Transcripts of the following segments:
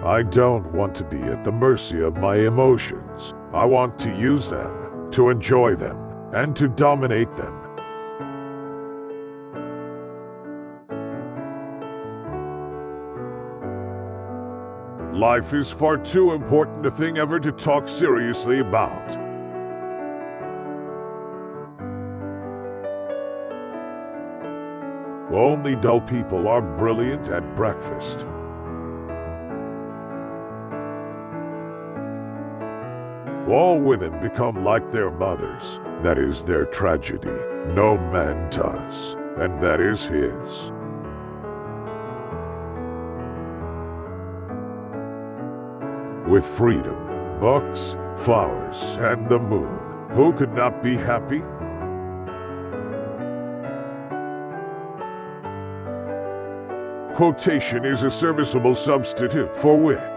I don't want to be at the mercy of my emotions. I want to use them, to enjoy them, and to dominate them. Life is far too important a thing ever to talk seriously about. Only dull people are brilliant at breakfast. All women become like their mothers. That is their tragedy. No man does, and that is his. With freedom, books, flowers, and the moon, who could not be happy? Quotation is a serviceable substitute for wit.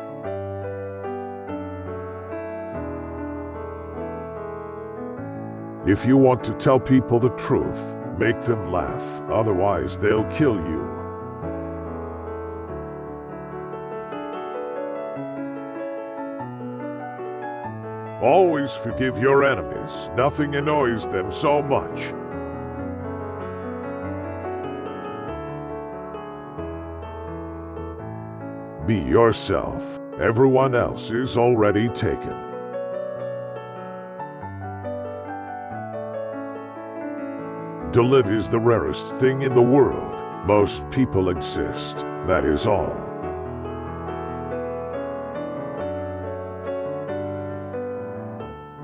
If you want to tell people the truth, make them laugh, otherwise they'll kill you. Always forgive your enemies. Nothing annoys them so much. Be yourself. Everyone else is already taken. To live is the rarest thing in the world. Most people exist, that is all.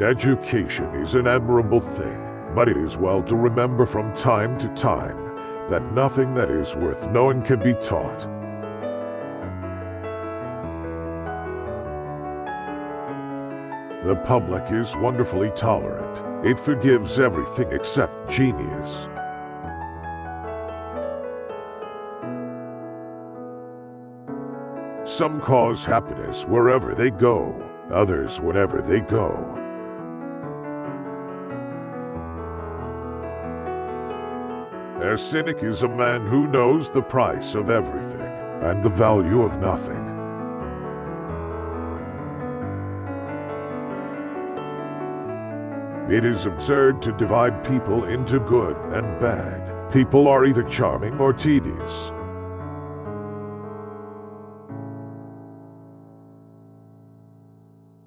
Education is an admirable thing, but it is well to remember from time to time that nothing that is worth knowing can be taught. The public is wonderfully tolerant. It forgives everything except genius. Some cause happiness wherever they go, others whenever they go. A cynic is a man who knows the price of everything and the value of nothing. It is absurd to divide people into good and bad. People are either charming or tedious.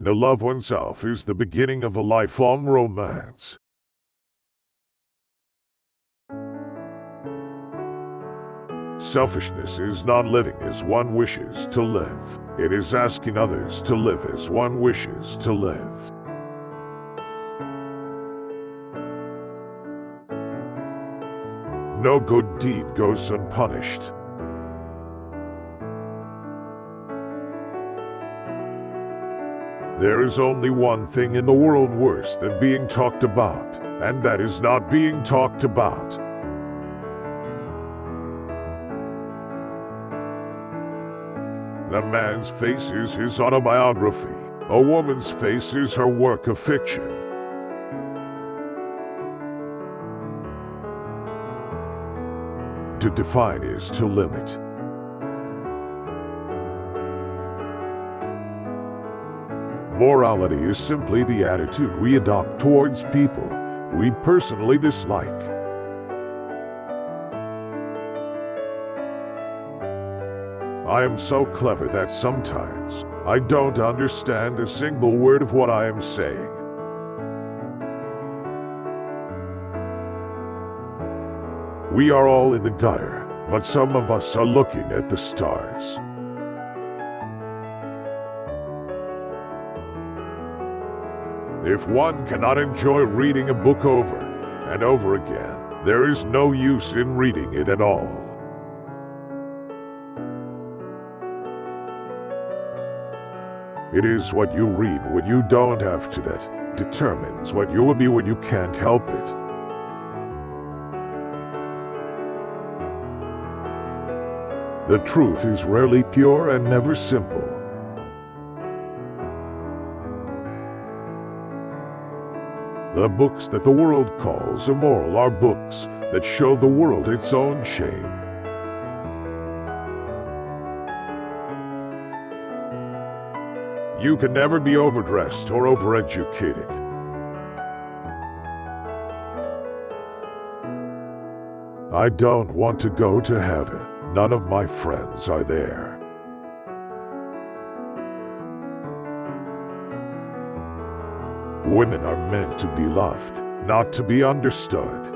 To love oneself is the beginning of a lifelong romance. Selfishness is not living as one wishes to live. It is asking others to live as one wishes to live. No good deed goes unpunished. There is only one thing in the world worse than being talked about, and that is not being talked about. A man's face is his autobiography. A woman's face is her work of fiction. To define is to limit. Morality is simply the attitude we adopt towards people we personally dislike. I am so clever that sometimes I don't understand a single word of what I am saying. We are all in the gutter, but some of us are looking at the stars. If one cannot enjoy reading a book over and over again, there is no use in reading it at all. It is what you read when you don't have to that determines what you will be when you can't help it. The truth is rarely pure and never simple. The books that the world calls immoral are books that show the world its own shame. You can never be overdressed or overeducated. I don't want to go to heaven. None of my friends are there. Women are meant to be loved, not to be understood.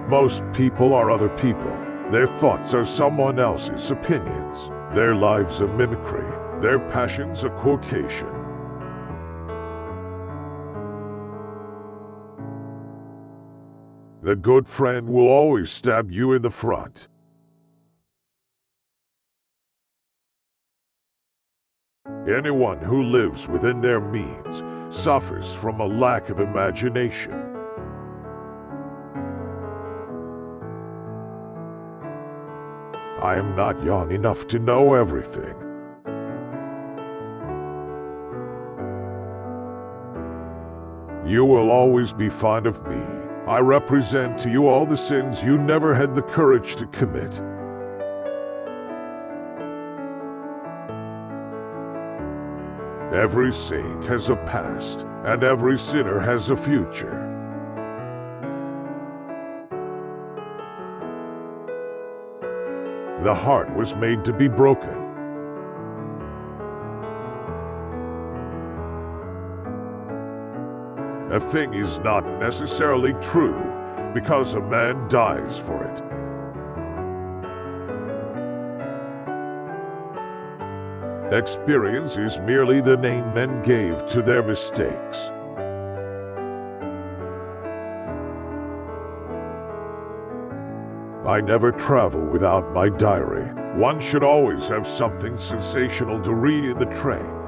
Most people are other people. Their thoughts are someone else's opinions. Their lives a mimicry. Their passions a quotation. The good friend will always stab you in the front. Anyone who lives within their means suffers from a lack of imagination. I am not young enough to know everything. You will always be fond of me. I represent to you all the sins you never had the courage to commit. Every saint has a past, and every sinner has a future. The heart was made to be broken. A thing is not necessarily true because a man dies for it. Experience is merely the name men gave to their mistakes. I never travel without my diary. One should always have something sensational to read in the train.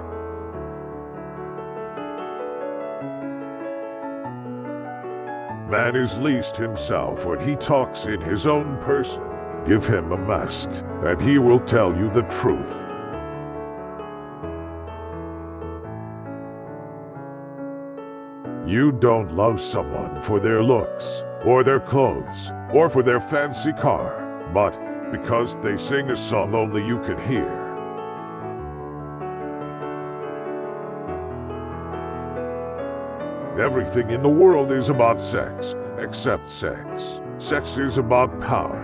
Man is least himself when he talks in his own person. Give him a mask, and he will tell you the truth. You don't love someone for their looks, or their clothes, or for their fancy car, but because they sing a song only you can hear. Everything in the world is about sex, except sex. Sex is about power.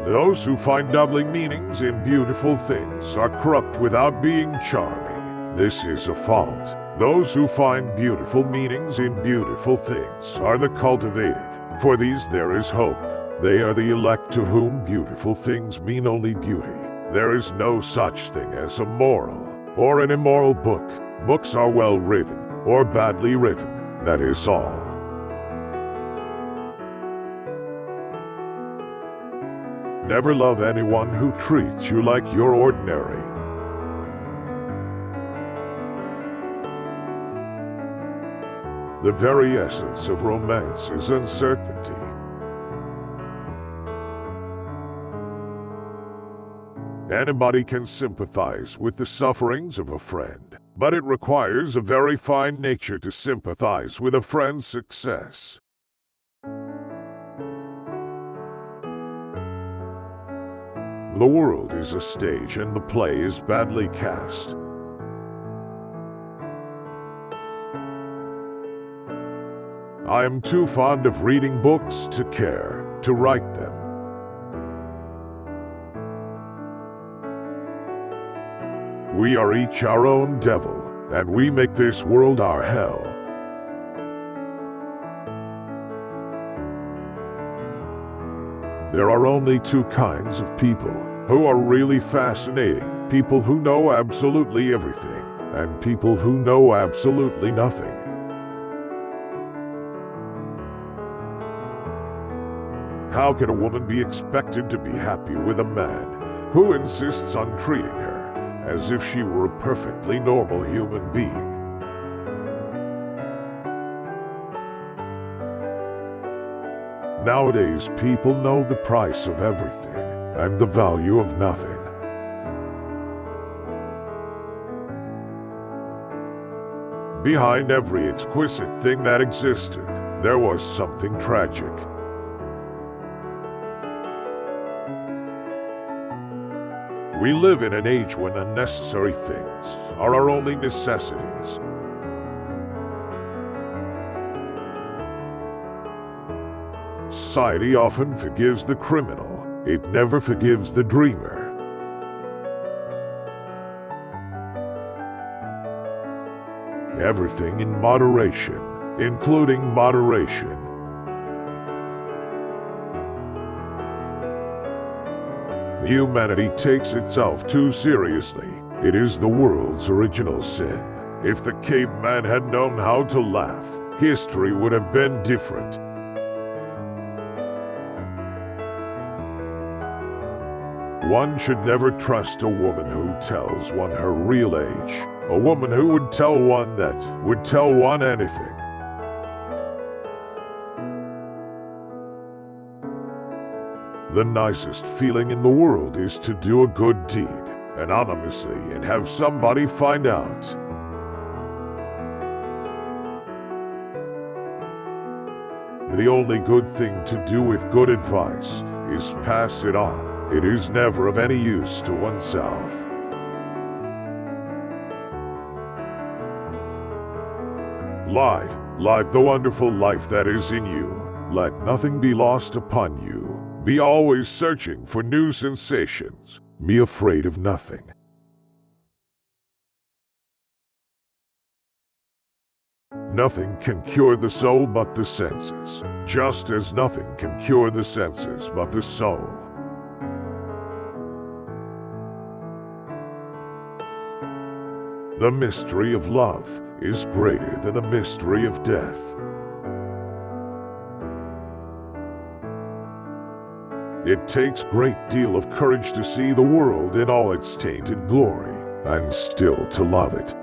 Those who find doubling meanings in beautiful things are corrupt without being charming. This is a fault. Those who find beautiful meanings in beautiful things are the cultivated. For these there is hope. They are the elect to whom beautiful things mean only beauty. There is no such thing as a moral or an immoral book. Books are well written or badly written. That is all. Never love anyone who treats you like you're ordinary. The very essence of romance is uncertainty. Anybody can sympathize with the sufferings of a friend, but it requires a very fine nature to sympathize with a friend's success. The world is a stage and the play is badly cast. I am too fond of reading books to care to write them. We are each our own devil, and we make this world our hell. There are only two kinds of people who are really fascinating: people who know absolutely everything, and people who know absolutely nothing. How can a woman be expected to be happy with a man who insists on treating her as if she were a perfectly normal human being? Nowadays, people know the price of everything and the value of nothing. Behind every exquisite thing that existed, there was something tragic. We live in an age when unnecessary things are our only necessities. Society often forgives the criminal. It never forgives the dreamer. Everything in moderation, including moderation. Humanity takes itself too seriously. It is the world's original sin. If the caveman had known how to laugh, history would have been different. One should never trust a woman who tells one her real age, a woman who would tell one that would tell one anything. The nicest feeling in the world is to do a good deed, anonymously, and have somebody find out. The only good thing to do with good advice is pass it on. It is never of any use to oneself. Live the wonderful life that is in you. Let nothing be lost upon you. Be always searching for new sensations. Be afraid of nothing. Nothing can cure the soul but the senses, just as nothing can cure the senses but the soul. The mystery of love is greater than the mystery of death. It takes a great deal of courage to see the world in all its tainted glory, and still to love it.